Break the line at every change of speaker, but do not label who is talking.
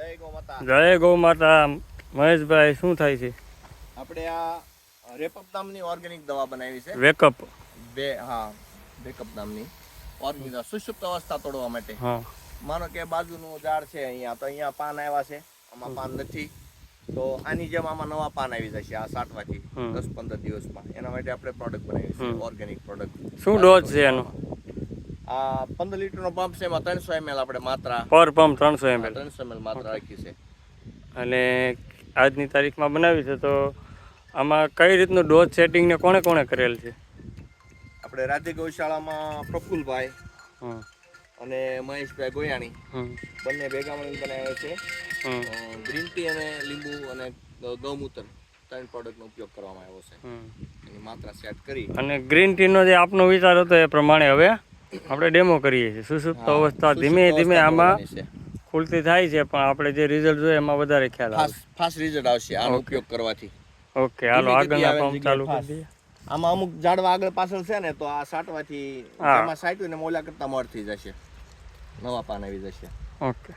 જય ગૌ માતા. મહેશભાઈ શું થાય છે?
આપણે આ રેપઅપ નામની ઓર્ગેનિક દવા બનાવી છે.
વેકઅપ
વેકઅપ નામની ઓર્ગેનિક સુષુપ્ત અવસ્થા તોડવા માટે.
હા,
માનો કે બાજુનું ઝાડ છે અહીંયા, તો અહીંયા પાન આવ્યા છે, આમાં પાન નથી, તો આની જેમ આમાં નવા પાન આવી જશે આ સાટવાથી 10-15 દિવસમાં. એના માટે આપણે પ્રોડક્ટ બનાવી છે, ઓર્ગેનિક પ્રોડક્ટ.
શું ડોઝ છે એનો?
આ 15 લીટરનો પંપ છે, એમાં 300 ml આપણે માત્રા
પર પંપ 300 ml
300 ml માત્રા રાખી છે.
અને આજની તારીખમાં બનાવી છે, તો આમાં કઈ રીતનું ડોઝ સેટિંગ ને કોણે કોણે કરેલ છે?
આપણે રાધે ગૌશાળામાં પ્રફુલભાઈ અને મહેશભાઈ ગોયાણી બંને ભેગા મળીને બનાવ્યા છે. ગ્રીન ટી અને લીંબુ અને ગૌમૂત્ર 3 પ્રોડક્ટનો ઉપયોગ કરવામાં આવ્યો છે. એની માત્રા સેટ કરી
અને ગ્રીન ટીનો જે આપનો વિચાર હતો એ પ્રમાણે હવે આપણે ડેમો કરીએ છીએ. સુષુપ્ત અવસ્થા ધીમે ધીમે આમાં ખુલતી થાય છે, પણ આપણે જે રિઝલ્ટ જોઈએ એમાં વધારે ખ્યાલ આવે.
ફાસ્ટ રિઝલ્ટ આવશે આનો ઉપયોગ કરવાથી.
ઓકે, હાલો આગળના પંપ ચાલુ કરી દઈએ.
આમાં અમુક ઝાડવા આગળ પાછળ છે ને, તો આ સાટવાથી એમાં સાટ્યું ને મોલા કરતા મોર થઈ જશે, નવા પાન આવી જશે.
ઓકે.